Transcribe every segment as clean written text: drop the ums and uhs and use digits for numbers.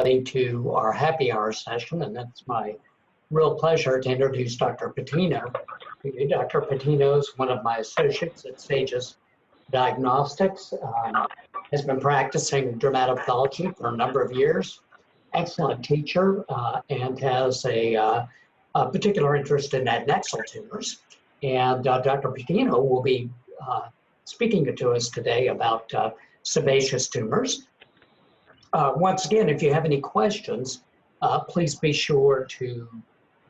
To our happy hour session, and that's my real pleasure to introduce Dr. Patino. Dr. Patino is one of my associates at Sagis Diagnostics. Has been practicing dermatopathology for a number of years. Excellent teacher and has a particular interest in adnexal tumors. And Dr. Patino will be speaking to us today about sebaceous tumors. Once again, if you have any questions, please be sure to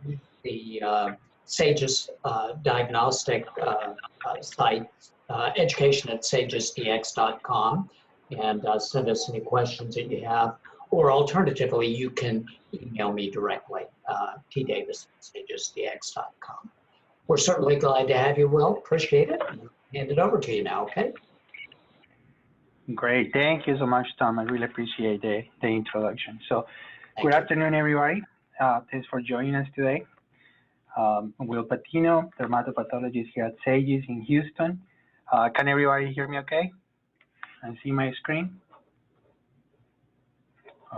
use the Sagis Diagnostic site, education@sagisdx.com, and send us any questions that you have. Or alternatively, you can email me directly, tdavis@sagisdx.com. We're certainly glad to have you, Will. Appreciate it. Hand it over to you now, okay? Great. Thank you so much, Tom. I really appreciate the introduction. So, good afternoon, everybody. Thanks for joining us today. Will Patino, dermatopathologist here at Sagis in Houston. Can everybody hear me okay? And see my screen?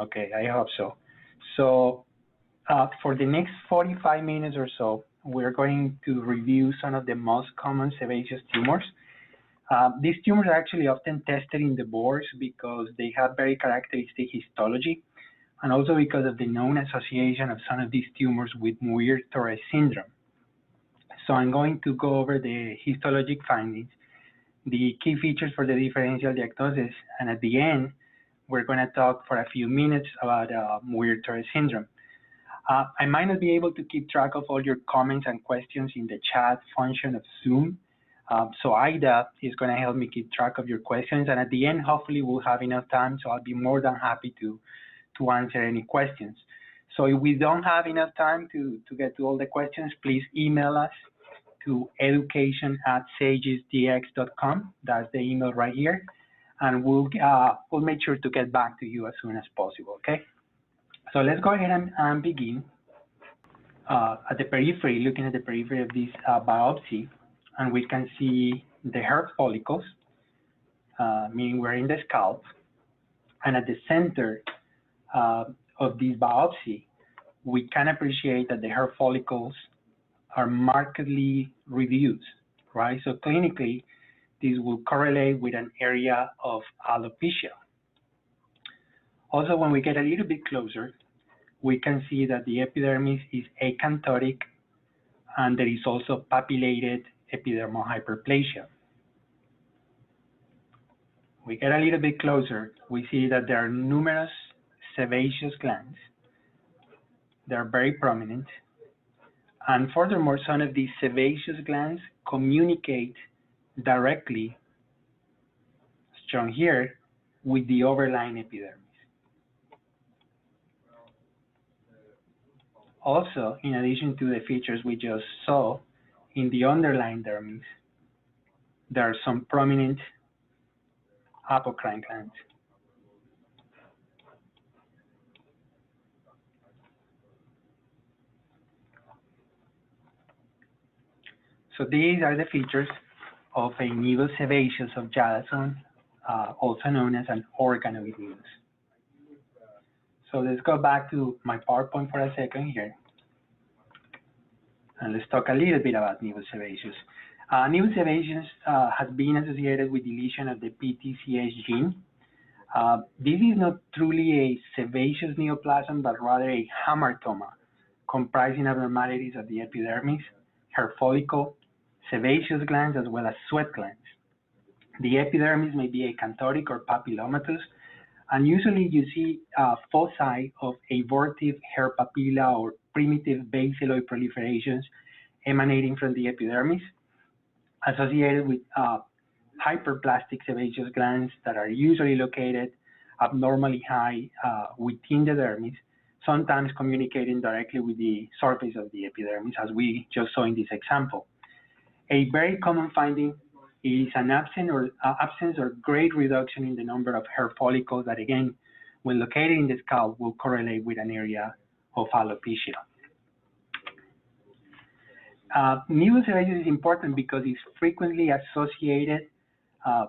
Okay, I hope so. So, for the next 45 minutes or so, we're going to review some of the most common sebaceous tumors. These tumors are actually often tested in the boards because they have very characteristic histology, and also because of the known association of some of these tumors with Muir Torre syndrome. So I'm going to go over the histologic findings, the key features for the differential diagnosis, and at the end, we're going to talk for a few minutes about Muir Torre syndrome. I might not be able to keep track of all your comments and questions in the chat function of Zoom. So Ida is going to help me keep track of your questions, and at the end, hopefully we'll have enough time, so I'll be more than happy to answer any questions. So if we don't have enough time to get to all the questions, please email us to education@sagisdx.com. That's the email right here, and we'll make sure to get back to you as soon as possible, okay? So let's go ahead and begin. At the periphery, looking at the periphery of this biopsy, and we can see the hair follicles, meaning we're in the scalp. And at the center of this biopsy, we can appreciate that the hair follicles are markedly reduced, right? So clinically, this will correlate with an area of alopecia. Also, when we get a little bit closer, we can see that the epidermis is acanthotic, and there is also papillated epidermal hyperplasia. We get a little bit closer, we see that there are numerous sebaceous glands. They're very prominent. And furthermore, some of these sebaceous glands communicate directly, shown here, with the overlying epidermis. Also, in addition to the features we just saw, in the underlying dermis, there are some prominent apocrine glands. So these are the features of a nevus sebaceous of Jadassohn, also known as an organoid nevus. So let's go back to my PowerPoint for a second here. And let's talk a little bit about nevus sebaceous. Nevus sebaceous has been associated with deletion of the PTCH gene. This is not truly a sebaceous neoplasm, but rather a hamartoma, comprising abnormalities of the epidermis, hair follicle, sebaceous glands, as well as sweat glands. The epidermis may be acanthotic or papillomatous, and usually you see foci of abortive hair papilla or primitive baseloid proliferations emanating from the epidermis, associated with hyperplastic sebaceous glands that are usually located abnormally high within the dermis, sometimes communicating directly with the surface of the epidermis, as we just saw in this example. A very common finding is an absence or great reduction in the number of hair follicles that, again, when located in the scalp, will correlate with an area of alopecia. Nevus sebaceous is important because it's frequently associated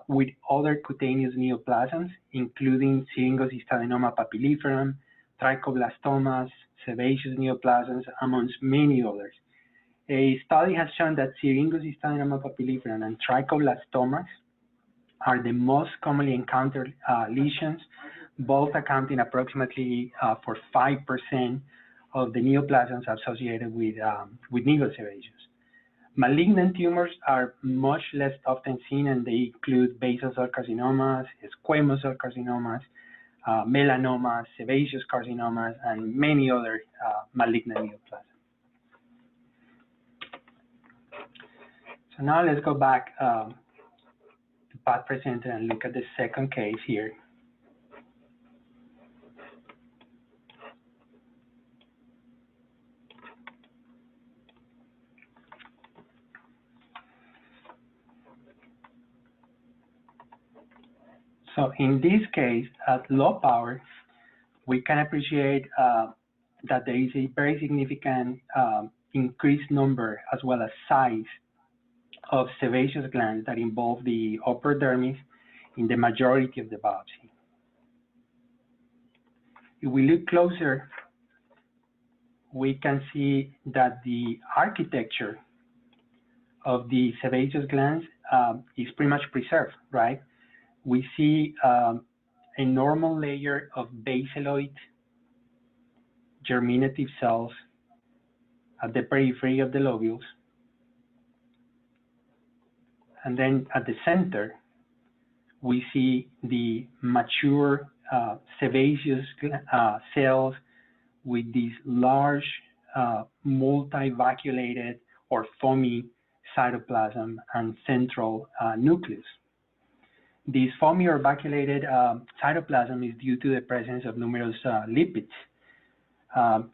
with other cutaneous neoplasms, including syringosist adenoma papilliferum, trichoblastomas, sebaceous neoplasms, amongst many others. A study has shown that syringosist adenoma papilliferum and trichoblastomas are the most commonly encountered lesions, both accounting approximately for 5% of the neoplasms associated with Nevus sebaceous. Malignant tumors are much less often seen, and they include basal cell carcinomas, squamous cell carcinomas, melanomas, sebaceous carcinomas, and many other malignant neoplasms. So now let's go back to Pat presented and look at the second case here. So in this case, at low power, we can appreciate that there is a very significant increased number as well as size of sebaceous glands that involve the upper dermis in the majority of the biopsy. If we look closer, we can see that the architecture of the sebaceous glands is pretty much preserved, right? We see a normal layer of basaloid germinative cells at the periphery of the lobules. And then at the center, we see the mature sebaceous cells with these large multivacuolated or foamy cytoplasm and central nucleus. This foamy or vacuolated cytoplasm is due to the presence of numerous lipids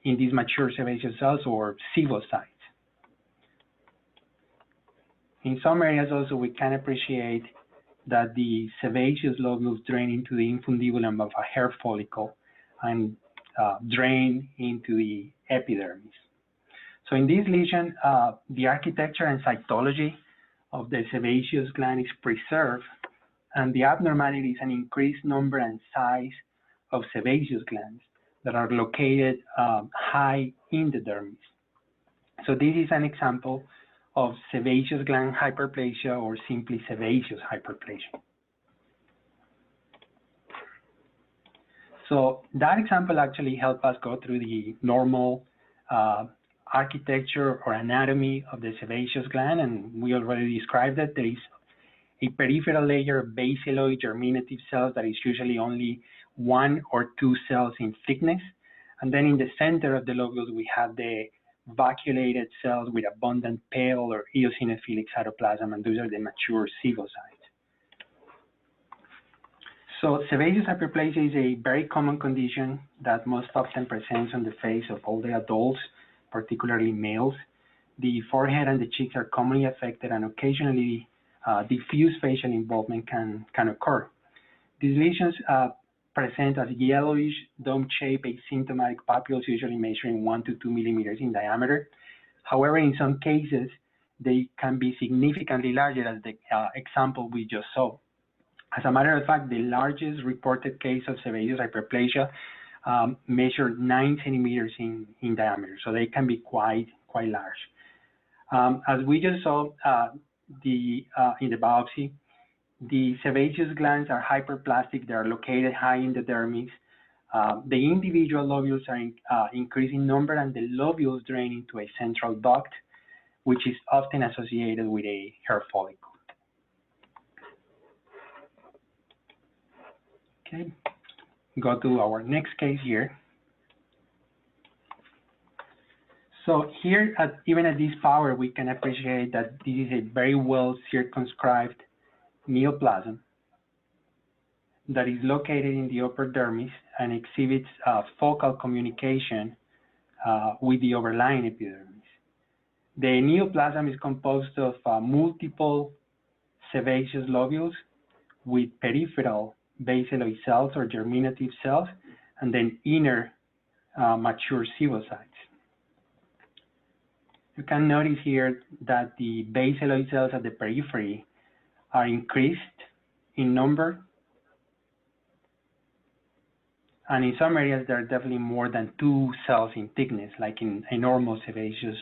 in these mature sebaceous cells or sebaceous. In some areas also, we can appreciate that the sebaceous lobules drain into the infundibulum of a hair follicle and drain into the epidermis. So in this lesion, the architecture and cytology of the sebaceous gland is preserved, and the abnormality is an increased number and size of sebaceous glands that are located high in the dermis. So this is an example of sebaceous gland hyperplasia, or simply sebaceous hyperplasia. So that example actually helped us go through the normal architecture or anatomy of the sebaceous gland, and we already described that there is a peripheral layer of basaloid germinative cells that is usually only 1 or 2 cells in thickness. And then in the center of the lobules, we have the vacuolated cells with abundant pale or eosinophilic cytoplasm, and those are the mature sebaceous. So sebaceous hyperplasia is a very common condition that most often presents on the face of older adults, particularly males. The forehead and the cheeks are commonly affected, and occasionally diffuse facial involvement can occur. These lesions present as yellowish, dome-shaped, asymptomatic papules, usually measuring 1 to 2 millimeters in diameter. However, in some cases, they can be significantly larger, as the example we just saw. As a matter of fact, the largest reported case of sebaceous hyperplasia measured 9 centimeters in diameter, so they can be quite large. As we just saw in the biopsy, the sebaceous glands are hyperplastic. They are located high in the dermis. The individual lobules are increasing number, and the lobules drain into a central duct, which is often associated with a hair follicle. Okay, go to our next case here. So here, even at this power, we can appreciate that this is a very well circumscribed neoplasm that is located in the upper dermis and exhibits focal communication with the overlying epidermis. The neoplasm is composed of multiple sebaceous lobules with peripheral basaloid cells or germinative cells, and then inner mature sebaceous. You can notice here that the basaloid cells at the periphery are increased in number, And in some areas, there are definitely more than 2 cells in thickness, like in a normal sebaceous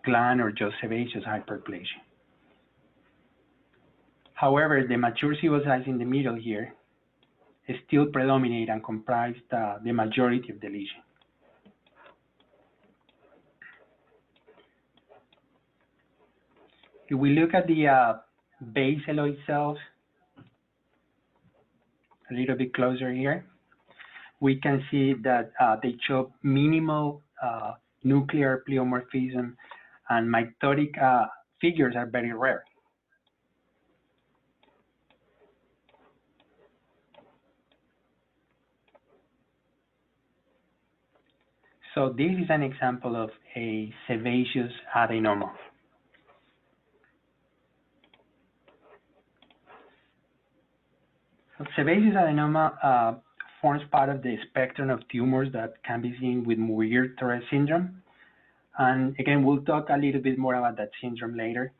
gland or just sebaceous hyperplasia. However, the mature sebaceous in the middle here still predominate and comprise the majority of the lesion. If we look at the baseloid cells a little bit closer here, we can see that they show minimal nuclear pleomorphism, and mitotic figures are very rare. So this is an example of a sebaceous adenoma. So sebaceous adenoma forms part of the spectrum of tumors that can be seen with Muir Torre syndrome. And again, we'll talk a little bit more about that syndrome later.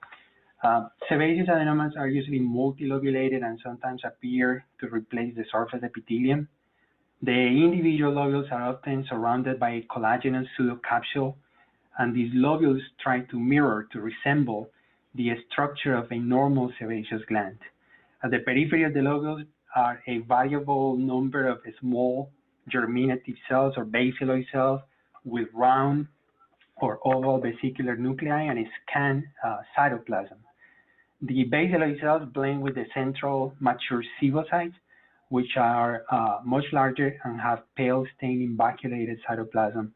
Sebaceous adenomas are usually multilobulated and sometimes appear to replace the surface epithelium. The individual lobules are often surrounded by a collagenous pseudocapsule, and these lobules try to mirror, to resemble the structure of a normal sebaceous gland. At the periphery of the lobules are a variable number of small germinative cells or baseloid cells with round or oval vesicular nuclei and a scant cytoplasm. The baseloid cells blend with the central mature sebaceous, which are much larger and have pale staining vacuolated cytoplasm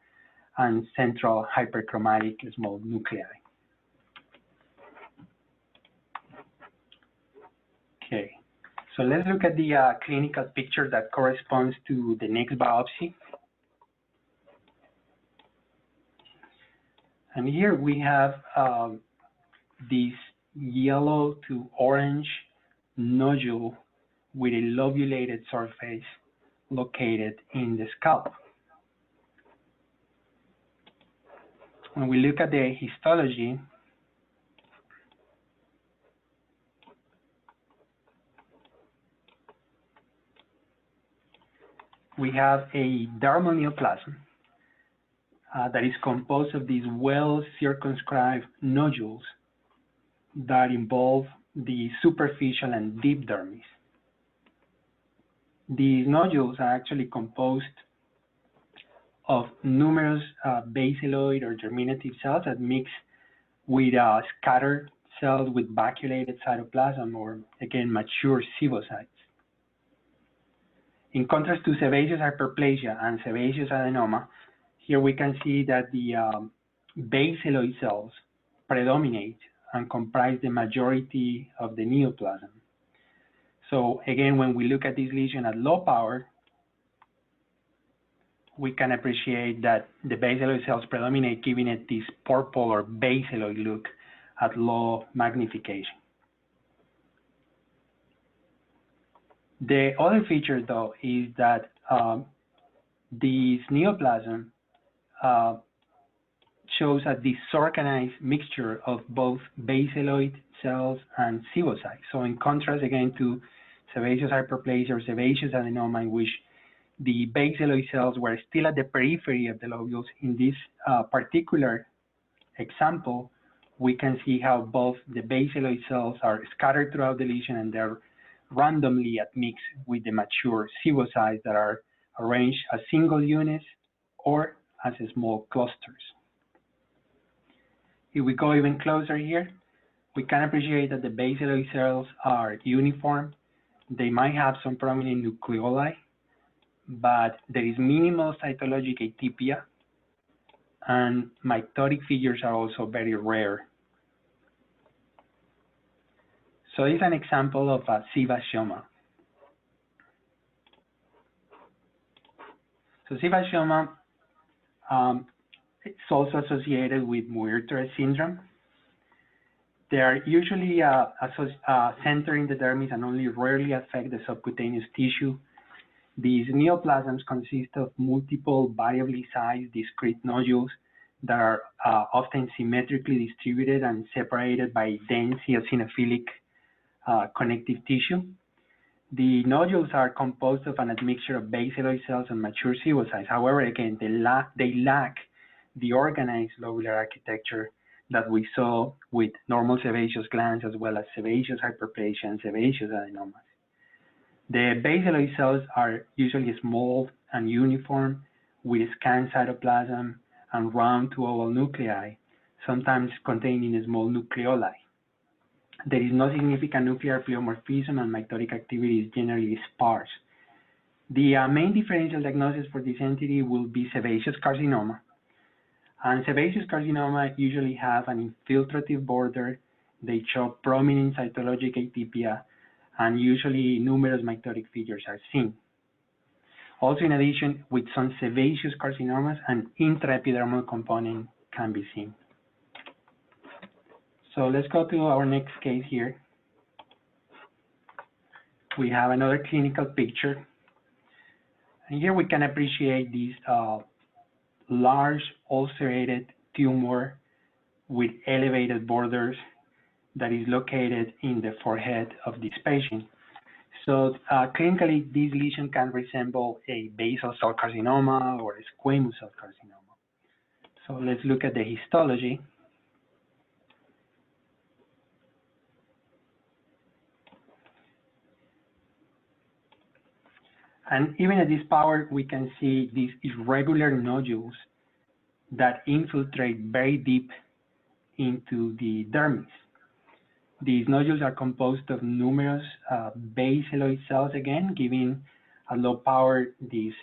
and central hyperchromatic small nuclei. Okay, so let's look at the clinical picture that corresponds to the next biopsy. And here we have this yellow to orange nodule with a lobulated surface located in the scalp. When we look at the histology, we have a dermal neoplasm that is composed of these well-circumscribed nodules that involve the superficial and deep dermis. These nodules are actually composed of numerous baseloid or germinative cells that mix with scattered cells with vacuolated cytoplasm, or again, mature sebaceous. In contrast to sebaceous hyperplasia and sebaceous adenoma, here we can see that the baseloid cells predominate and comprise the majority of the neoplasm. So again, when we look at this lesion at low power, we can appreciate that the baseloid cells predominate, giving it this purple or baseloid look at low magnification. The other feature, though, is that this neoplasm shows a disorganized mixture of both baseloid cells and sebaceous. So in contrast, again, to sebaceous hyperplasia or sebaceous adenoma, in which the baseloid cells were still at the periphery of the lobules, in this particular example, we can see how both the baseloid cells are scattered throughout the lesion and they're randomly admixed with the mature sebaceous that are arranged as single units or as small clusters. If we go even closer here, we can appreciate that the baseloid cells are uniform. They might have some prominent nucleoli, but there is minimal cytologic atypia, and mitotic figures are also very rare. So it's an example of a Sebaceoma. So Sebaceoma it's also associated with Muir Torre syndrome. They are usually centered in the dermis and only rarely affect the subcutaneous tissue. These neoplasms consist of multiple variably sized discrete nodules that are often symmetrically distributed and separated by dense eosinophilic connective tissue. The nodules are composed of an admixture of baseloid cells and mature sebaceous. However, again, they lack the organized lobular architecture that we saw with normal sebaceous glands, as well as sebaceous hyperplasia and sebaceous adenomas. The baseloid cells are usually small and uniform, with scant cytoplasm and round to oval nuclei, sometimes containing small nucleoli. There is no significant nuclear pleomorphism, and mitotic activity is generally sparse. The main differential diagnosis for this entity will be sebaceous carcinoma. And sebaceous carcinoma usually have an infiltrative border. They show prominent cytologic atypia, and usually numerous mitotic figures are seen. Also, in addition, with some sebaceous carcinomas, an intraepidermal component can be seen. So let's go to our next case here. We have another clinical picture. And here we can appreciate this large ulcerated tumor with elevated borders that is located in the forehead of this patient. So clinically, this lesion can resemble a basal cell carcinoma or a squamous cell carcinoma. So let's look at the histology. And even at this power, we can see these irregular nodules that infiltrate very deep into the dermis. These nodules are composed of numerous baseloid cells, again, giving a low power this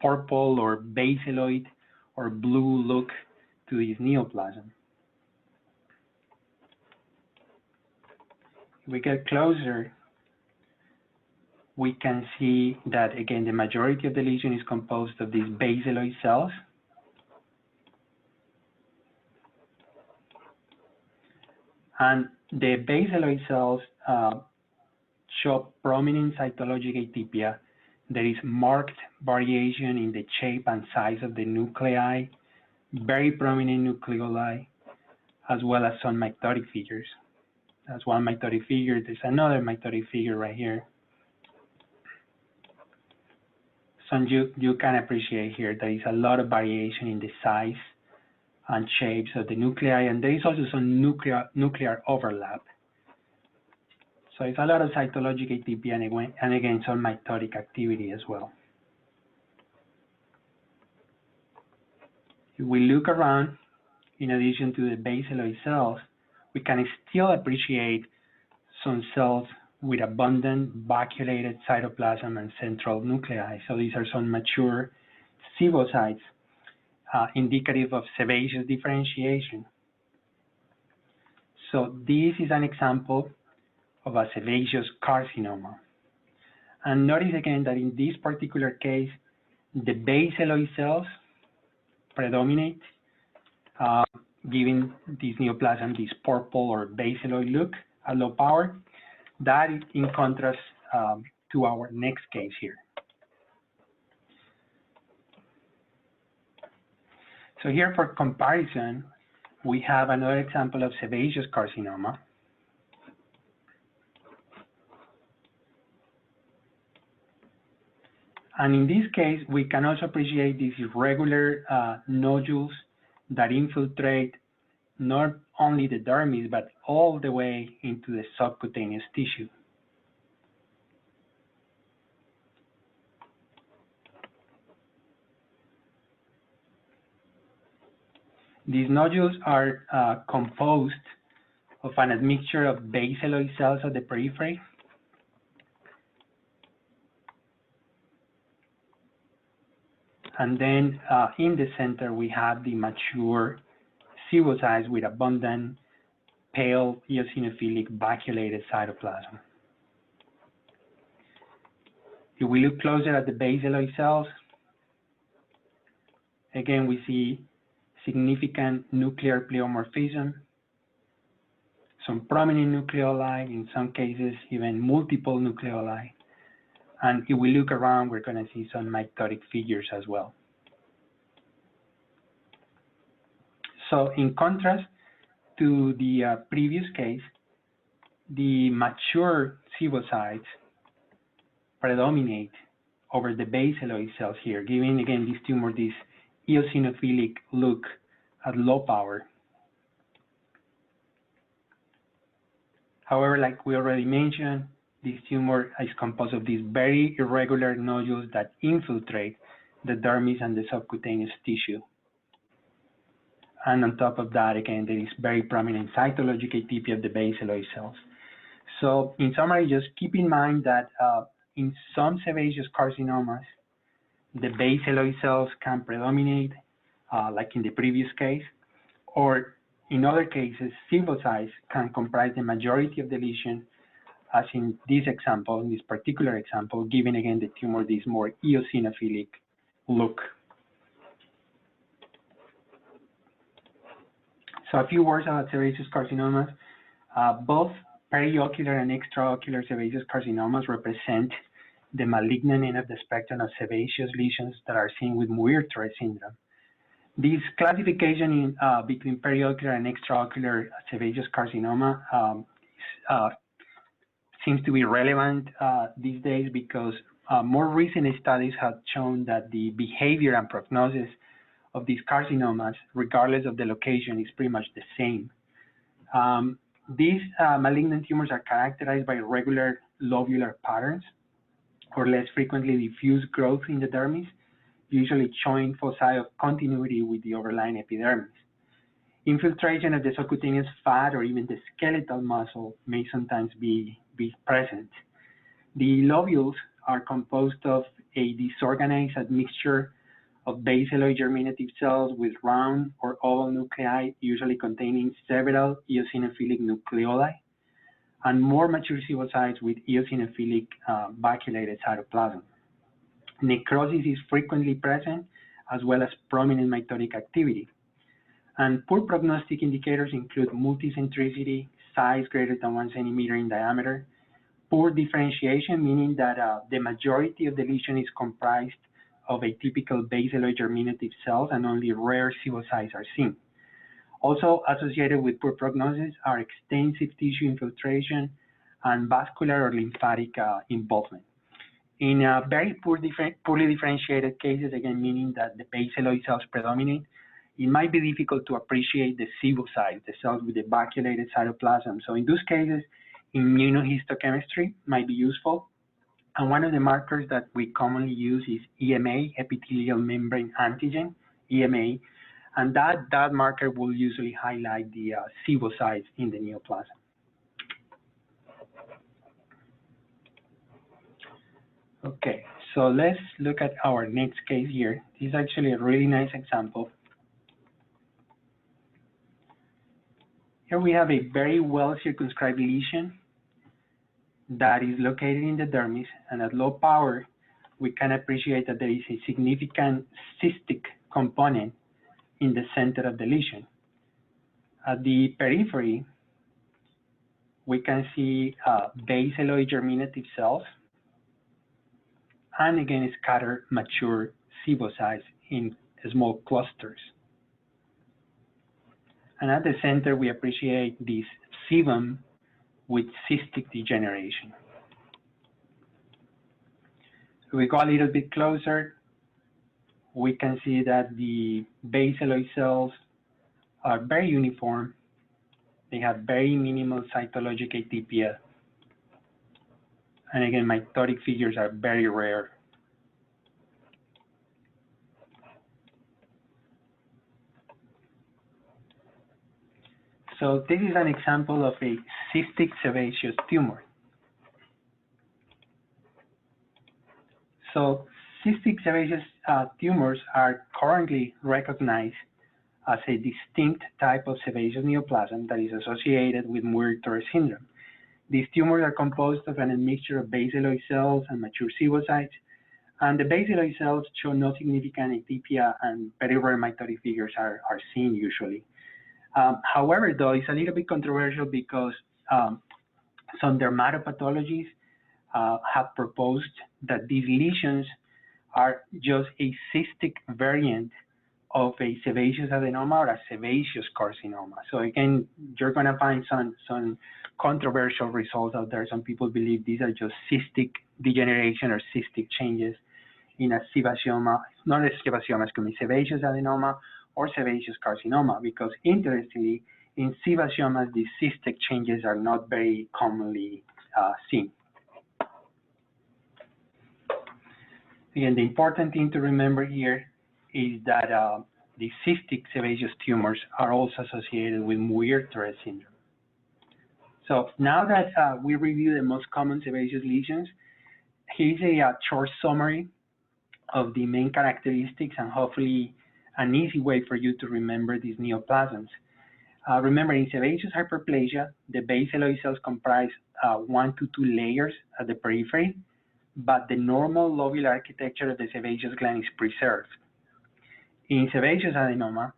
purple or baseloid or blue look to this neoplasm. If we get closer, we can see that, again, the majority of the lesion is composed of these baseloid cells. And the baseloid cells show prominent cytologic atypia. There is marked variation in the shape and size of the nuclei, very prominent nucleoli, as well as some mitotic figures. That's one mitotic figure. There's another mitotic figure right here. So you can appreciate here there is a lot of variation in the size and shapes of the nuclei, and there is also some nuclear overlap. So it's a lot of cytologic atypia and again some mitotic activity as well. If we look around, in addition to the baseloid cells, we can still appreciate some cells with abundant vacuolated cytoplasm and central nuclei. So these are some mature sebaceous, indicative of sebaceous differentiation. So this is an example of a sebaceous carcinoma. And notice again that in this particular case, the baseloid cells predominate, giving this neoplasm this purple or baseloid look at low power. That is in contrast to our next case here. So here for comparison, we have another example of sebaceous carcinoma. And in this case, we can also appreciate these irregular nodules that infiltrate not only the dermis, but all the way into the subcutaneous tissue. These nodules are composed of an admixture of baseloid cells at the periphery, and then in the center we have the mature sebaceous with abundant pale eosinophilic vacuolated cytoplasm. If we look closer at the baseloid cells, again we see significant nuclear pleomorphism, some prominent nucleoli, in some cases even multiple nucleoli. And if we look around, we're going to see some mitotic figures as well. So in contrast to the previous case, the mature sebaceous predominate over the baseloid cells here, giving again this tumor this eosinophilic look at low power. However, like we already mentioned, this tumor is composed of these very irregular nodules that infiltrate the dermis and the subcutaneous tissue. And on top of that, again, there is very prominent cytologic atypia of the baseloid cells. So in summary, just keep in mind that in some sebaceous carcinomas, the baseloid cells can predominate, like in the previous case, or in other cases, sebaceous can comprise the majority of the lesion, as in this example, in this particular example, giving again the tumor this more eosinophilic look. So a few words about sebaceous carcinomas. Both periocular and extraocular sebaceous carcinomas represent the malignant end of the spectrum of sebaceous lesions that are seen with Muir Torre syndrome. This classification between periocular and extraocular sebaceous carcinoma seems to be relevant these days because more recent studies have shown that the behavior and prognosis of these carcinomas, regardless of the location, is pretty much the same. These malignant tumors are characterized by regular lobular patterns or less frequently diffuse growth in the dermis, usually showing foci of continuity with the overlying epidermis. Infiltration of the subcutaneous fat or even the skeletal muscle may sometimes be present. The lobules are composed of a disorganized admixture of baseloid germinative cells with round or oval nuclei, usually containing several eosinophilic nucleoli, and more mature sebaceous with eosinophilic vacuolated cytoplasm. Necrosis is frequently present, as well as prominent mitotic activity. And poor prognostic indicators include multicentricity, size greater than 1 centimeter in diameter, poor differentiation, meaning that the majority of the lesion is comprised of atypical baseloid germinative cells and only rare sebaceous are seen. Also associated with poor prognosis are extensive tissue infiltration and vascular or lymphatic involvement. In very poorly differentiated cases, again, meaning that the baseloid cells predominate, it might be difficult to appreciate the sebaceous, the cells with the vacuolated cytoplasm. So in those cases, immunohistochemistry might be useful. And one of the markers that we commonly use is EMA, epithelial membrane antigen, EMA, and that marker will usually highlight the sebaceous in the neoplasm. Okay, so let's look at our next case here. This is actually a really nice example. Here we have a very well circumscribed lesion that is located in the dermis, and at low power, we can appreciate that there is a significant cystic component in the center of the lesion. At the periphery, we can see baseloid germinative cells, and again, scattered mature sebaceous in small clusters. And at the center, we appreciate this sebum with cystic degeneration. If we go a little bit closer, we can see that the baseloid cells are very uniform. They have very minimal cytologic atypia. And again, mitotic figures are very rare. So this is an example of a cystic sebaceous tumor. So cystic sebaceous tumors are currently recognized as a distinct type of sebaceous neoplasm that is associated with Muir Torre syndrome. These tumors are composed of an admixture of baseloid cells and mature sebaceous, and the baseloid cells show no significant atypia, and very rare mitotic figures are seen usually. However, though, it's a little bit controversial because some dermatopathologists have proposed that these lesions are just a cystic variant of a sebaceous adenoma or a sebaceous carcinoma. So again, you're going to find some controversial results out there. Some people believe these are just cystic degeneration or cystic changes in a sebaceoma, not a sebaceoma, excuse me, sebaceous adenoma or sebaceous carcinoma, because interestingly, in sebaciomas, these cystic changes are not very commonly seen. Again, the important thing to remember here is that the cystic sebaceous tumors are also associated with Muir Torre syndrome. So now that we review the most common sebaceous lesions, here's a short summary of the main characteristics and hopefully an easy way for you to remember these neoplasms. Remember, in sebaceous hyperplasia, the basaloid cells comprise 1 to 2 layers at the periphery, but the normal lobular architecture of the sebaceous gland is preserved. In sebaceous adenoma,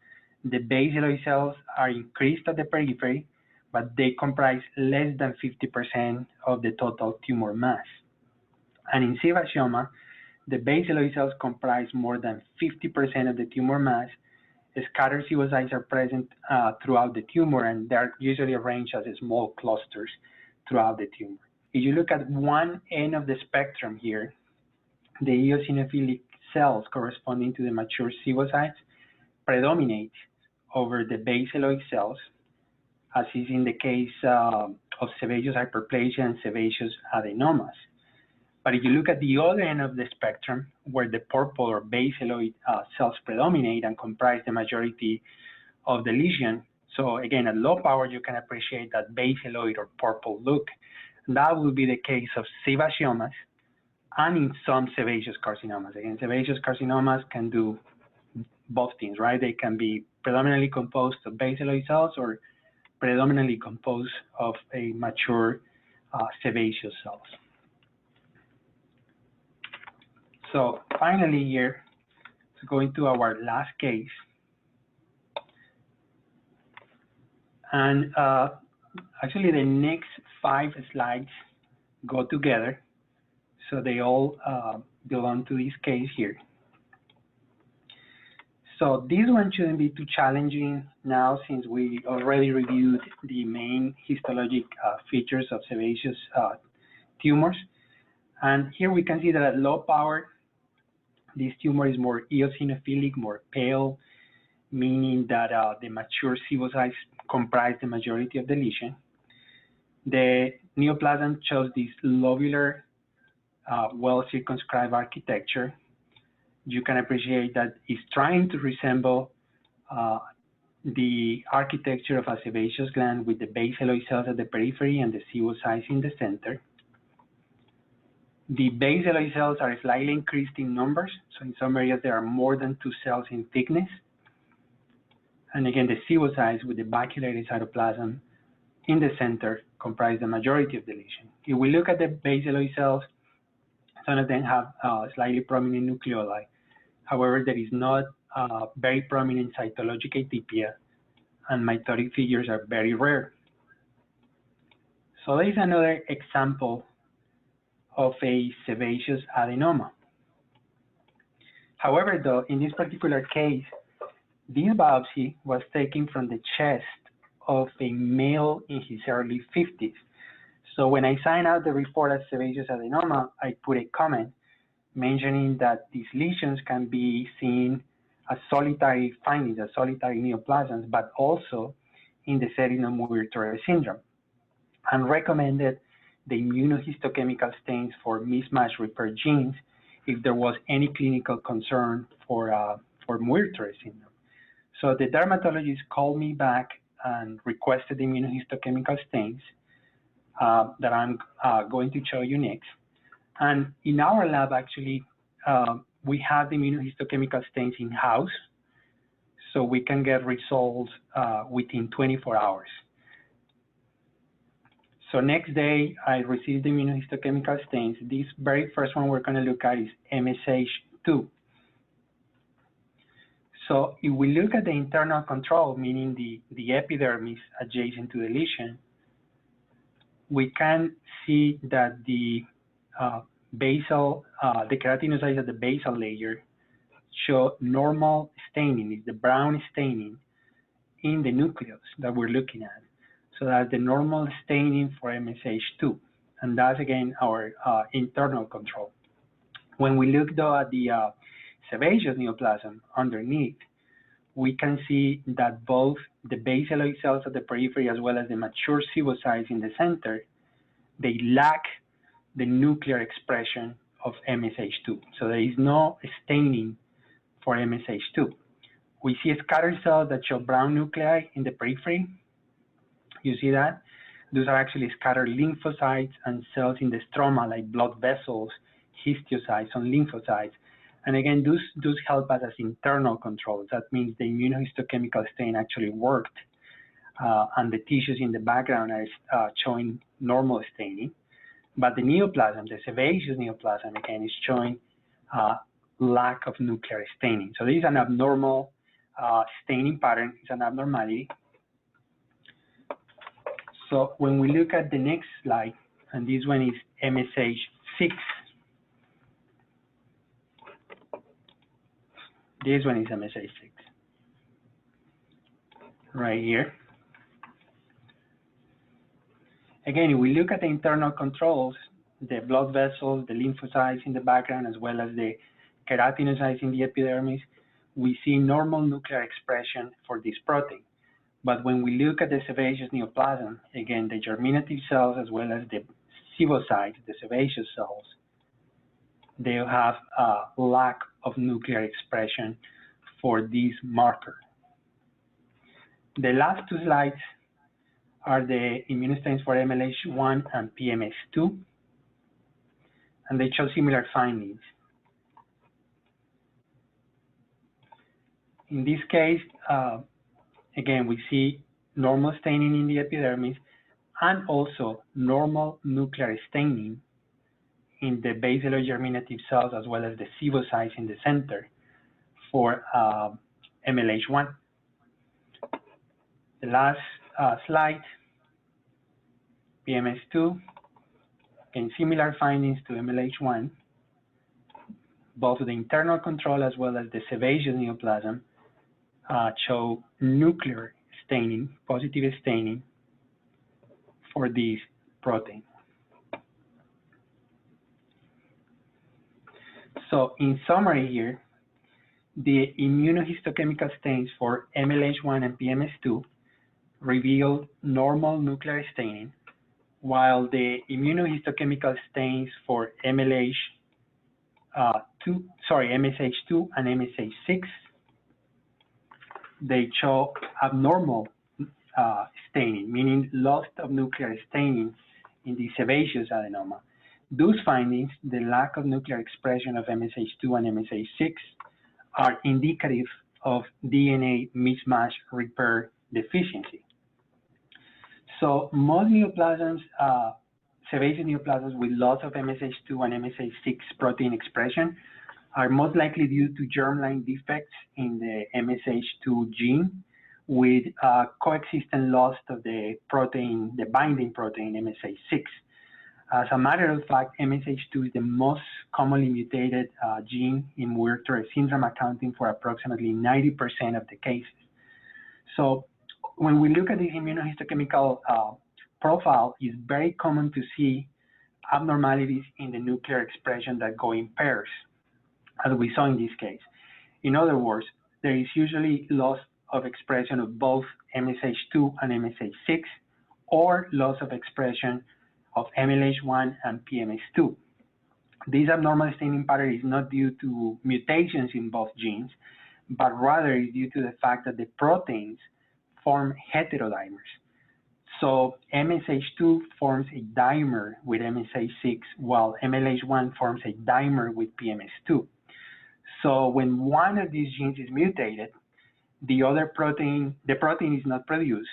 the basaloid cells are increased at the periphery, but they comprise less than 50% of the total tumor mass. And in sebaceoma, the basaloid cells comprise more than 50% of the tumor mass. Scattered sebaceous are present throughout the tumor, and they're usually arranged as small clusters throughout the tumor. If you look at one end of the spectrum here, the eosinophilic cells corresponding to the mature sebaceous predominate over the basaloid cells, as is in the case of sebaceous hyperplasia and sebaceous adenomas. But if you look at the other end of the spectrum, where the purple or basaloid cells predominate and comprise the majority of the lesion, so again, at low power, you can appreciate that basaloid or purple look. That will be the case of sebaciomas and in some sebaceous carcinomas. Again, sebaceous carcinomas can do both things, right? They can be predominantly composed of basaloid cells or predominantly composed of a mature sebaceous cells. So finally here, to go into our last case. And actually the next 5 slides go together. So they all belong to this case here. So this one shouldn't be too challenging now, since we already reviewed the main histologic features of sebaceous tumors. And here we can see that at low power, this tumor is more eosinophilic, more pale, meaning that the mature sebaceous comprise the majority of the lesion. The neoplasm shows this lobular, well-circumscribed architecture. You can appreciate that it's trying to resemble the architecture of a sebaceous gland, with the basaloid cells at the periphery and the sebaceous in the center. The basaloid cells are slightly increased in numbers, so in some areas there are more than 2 cells in thickness. And again, the sebaceous with the baculated cytoplasm in the center comprise the majority of the lesion. If we look at the basaloid cells, some of them have slightly prominent nucleoli. However, there is not very prominent cytologic atypia, and mitotic figures are very rare. So there is another example of a sebaceous adenoma. However, though, in this particular case, this biopsy was taken from the chest of a male in his early 50s. So when I signed out the report as sebaceous adenoma, I put a comment mentioning that these lesions can be seen as solitary findings, as solitary neoplasms, but also in the setting of Muir Torre syndrome, and recommended the immunohistochemical stains for mismatch repair genes if there was any clinical concern for Muir Torre syndrome. So the dermatologist called me back and requested the immunohistochemical stains that I'm going to show you next. And in our lab, actually, we have the immunohistochemical stains in-house, so we can get results within 24 hours. So next day, I received the immunohistochemical stains. This very first one we're going to look at is MSH2. So if we look at the internal control, meaning the epidermis adjacent to the lesion, we can see that the the keratinocytes at the basal layer show normal staining. It's the brown staining in the nucleus that we're looking at. So that's the normal staining for MSH2. And that's, again, our internal control. When we look, though, at the sebaceous neoplasm underneath, we can see that both the baseloid cells of the periphery as well as the mature sebaceous in the center, they lack the nuclear expression of MSH2. So there is no staining for MSH2. We see scattered cells that show brown nuclei in the periphery. You see that? Those are actually scattered lymphocytes and cells in the stroma, like blood vessels, histiocytes, and lymphocytes. And again, those help us as internal controls. That means the immunohistochemical stain actually worked, and the tissues in the background are showing normal staining. But the neoplasm, the sebaceous neoplasm, again, is showing lack of nuclear staining. So this is an abnormal staining pattern. It's an abnormality. So when we look at the next slide, and this one is MSH6. This one is MSH6, right here. Again, if we look at the internal controls, the blood vessels, the lymphocytes in the background, as well as the keratinocytes in the epidermis, we see normal nuclear expression for this protein. But when we look at the sebaceous neoplasm, again, the germinative cells as well as the sebaceous, the sebaceous cells, they have a lack of nuclear expression for this marker. The last two slides are the immunostains for MLH1 and PMS2, and they show similar findings. In this case, again, we see normal staining in the epidermis and also normal nuclear staining in the baseloid germinative cells as well as the sebaceous in the center for MLH1. The last slide, PMS2, and similar findings to MLH1, both the internal control as well as the sebaceous neoplasm show nuclear staining, positive staining for this protein. So in summary here, the immunohistochemical stains for MLH1 and PMS2 reveal normal nuclear staining, while the immunohistochemical stains for MSH2 and MSH6, they show abnormal staining, meaning loss of nuclear staining in the sebaceous adenoma. Those findings, the lack of nuclear expression of MSH2 and MSH6, are indicative of DNA mismatch repair deficiency. So most neoplasms, sebaceous neoplasms with loss of MSH2 and MSH6 protein expression are most likely due to germline defects in the MSH2 gene with coexistent loss of the protein, the binding protein MSH6. As a matter of fact, MSH2 is the most commonly mutated gene in Muir Torre syndrome, accounting for approximately 90% of the cases. So when we look at this immunohistochemical profile, it's very common to see abnormalities in the nuclear expression that go in pairs, as we saw in this case. In other words, there is usually loss of expression of both MSH2 and MSH6, or loss of expression of MLH1 and PMS2. This abnormal staining pattern is not due to mutations in both genes, but rather is due to the fact that the proteins form heterodimers. So MSH2 forms a dimer with MSH6, while MLH1 forms a dimer with PMS2. So when one of these genes is mutated, the protein is not produced.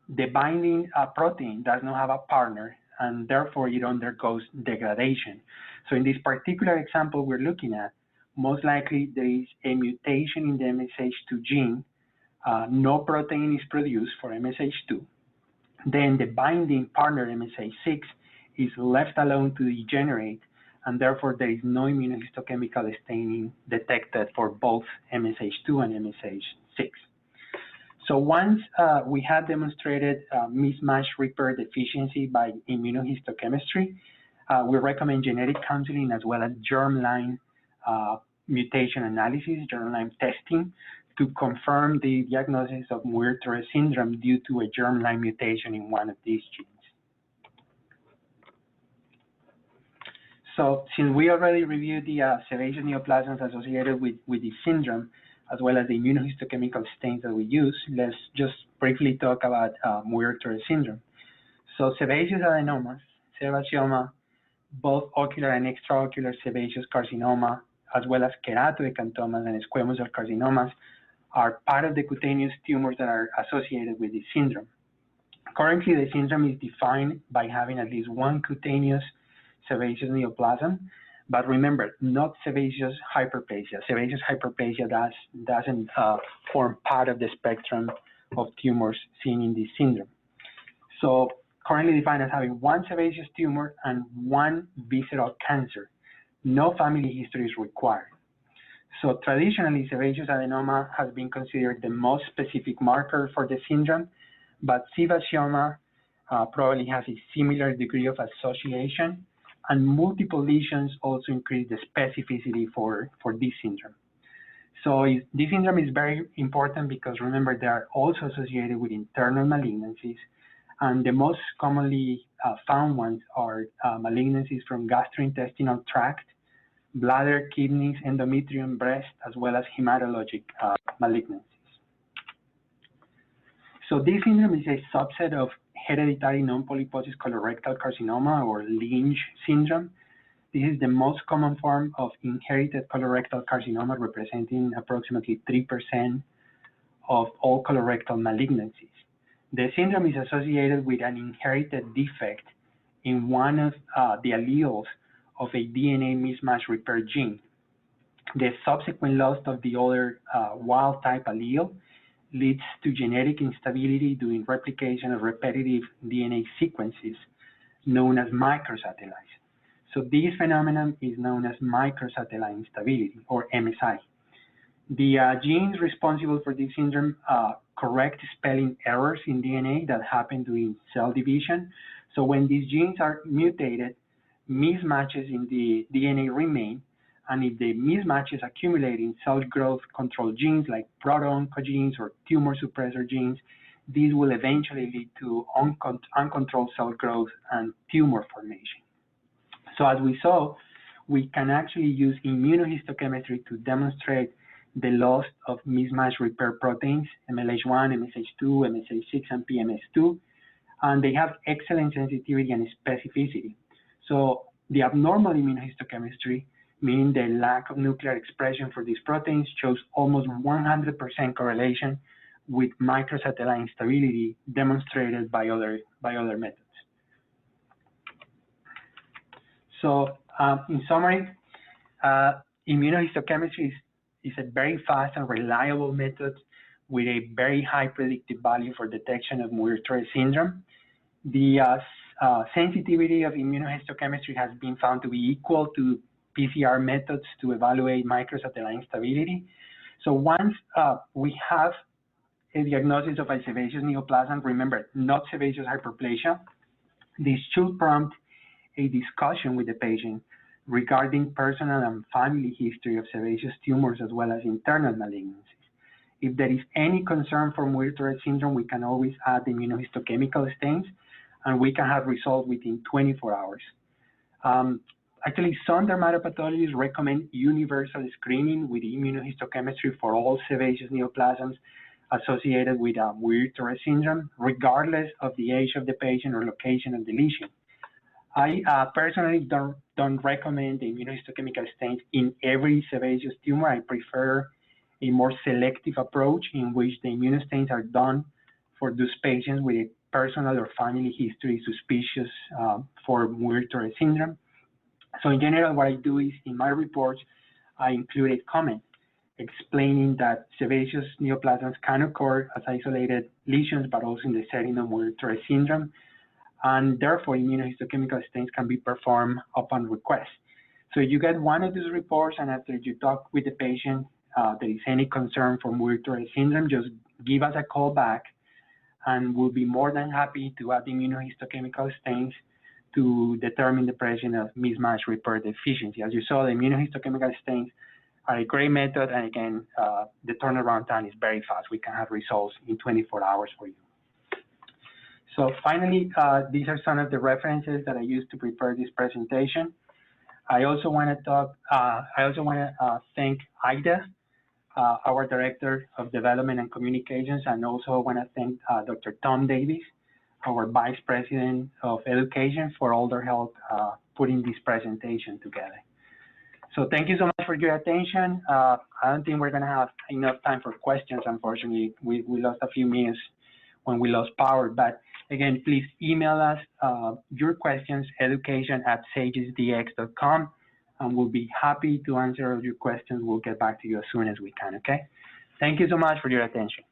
The binding protein does not have a partner, and therefore it undergoes degradation. So in this particular example we're looking at, most likely there is a mutation in the MSH2 gene. No protein is produced for MSH2. Then the binding partner MSH6 is left alone to degenerate, and therefore there is no immunohistochemical staining detected for both MSH2 and MSH6. So once we had demonstrated mismatch repair deficiency by immunohistochemistry, we recommend genetic counseling as well as germline mutation analysis, germline testing, to confirm the diagnosis of Muir Torre syndrome due to a germline mutation in one of these genes. So since we already reviewed the sebaceous neoplasms associated with the syndrome, as well as the immunohistochemical stains that we use, let's just briefly talk about Muir Torre syndrome. So sebaceous adenomas, sebaceoma, both ocular and extraocular sebaceous carcinoma, as well as keratoacantomas and squamous cell carcinomas, are part of the cutaneous tumors that are associated with the syndrome. Currently, the syndrome is defined by having at least one cutaneous sebaceous neoplasm, but remember, not sebaceous hyperplasia. Sebaceous hyperplasia doesn't form part of the spectrum of tumors seen in this syndrome. So currently defined as having one sebaceous tumor and one visceral cancer. No family history is required. So traditionally, sebaceous adenoma has been considered the most specific marker for the syndrome, but sebaceoma probably has a similar degree of association, and multiple lesions also increase the specificity for this syndrome. So this syndrome is very important because remember, they are also associated with internal malignancies, and the most commonly found ones are malignancies from gastrointestinal tract, bladder, kidneys, endometrium, breast, as well as hematologic malignancies. So this syndrome is a subset of hereditary non-polyposis colorectal carcinoma, or Lynch syndrome. This is the most common form of inherited colorectal carcinoma, representing approximately 3% of all colorectal malignancies. The syndrome is associated with an inherited defect in one of the alleles of a DNA mismatch repair gene. The subsequent loss of the other wild type allele leads to genetic instability during replication of repetitive DNA sequences known as microsatellites. So this phenomenon is known as microsatellite instability, or MSI. The genes responsible for this syndrome correct spelling errors in DNA that happen during cell division. So when these genes are mutated, mismatches in the DNA remain, and if the mismatches accumulate in cell growth control genes like proto-oncogenes or tumor suppressor genes, these will eventually lead to uncontrolled cell growth and tumor formation. So as we saw, we can actually use immunohistochemistry to demonstrate the loss of mismatch repair proteins, MLH1, MSH2, MSH6, and PMS2, and they have excellent sensitivity and specificity. So the abnormal immunohistochemistry, meaning the lack of nuclear expression for these proteins, shows almost 100% correlation with microsatellite instability demonstrated by other methods. So in summary, immunohistochemistry is a very fast and reliable method with a very high predictive value for detection of Muir Torre syndrome. The sensitivity of immunohistochemistry has been found to be equal to PCR methods to evaluate microsatellite instability. So once we have a diagnosis of a sebaceous neoplasm, remember, not sebaceous hyperplasia, this should prompt a discussion with the patient regarding personal and family history of sebaceous tumors as well as internal malignancies. If there is any concern for Muir Torre syndrome, we can always add immunohistochemical stains, and we can have results within 24 hours. Actually, some dermatopathologists recommend universal screening with immunohistochemistry for all sebaceous neoplasms associated with Muir Torre syndrome, regardless of the age of the patient or location of the lesion. I personally don't recommend immunohistochemical stains in every sebaceous tumor. I prefer a more selective approach in which the immunostains are done for those patients with a personal or family history suspicious for Muir Torre syndrome. So in general, what I do is in my reports, I include a comment explaining that sebaceous neoplasms can occur as isolated lesions, but also in the setting of Muir Torre syndrome, and therefore immunohistochemical stains can be performed upon request. So you get one of these reports, and after you talk with the patient, there is any concern for Muir Torre syndrome, just give us a call back, and we'll be more than happy to add immunohistochemical stains to determine the presence of mismatch repair deficiency. As you saw, the immunohistochemical stains are a great method, and again, the turnaround time is very fast. We can have results in 24 hours for you. So finally, these are some of the references that I used to prepare this presentation. I also want to thank Ida, our Director of Development and Communications, and also want to thank Dr. Tom Davis, our Vice President of Education, for all their help putting this presentation together. So thank you so much for your attention. I don't think we're going to have enough time for questions, unfortunately. We lost a few minutes when we lost power, but again, please email us your questions, education@sagesdx.com, and we'll be happy to answer your questions. We'll get back to you as soon as we can, okay? Thank you so much for your attention.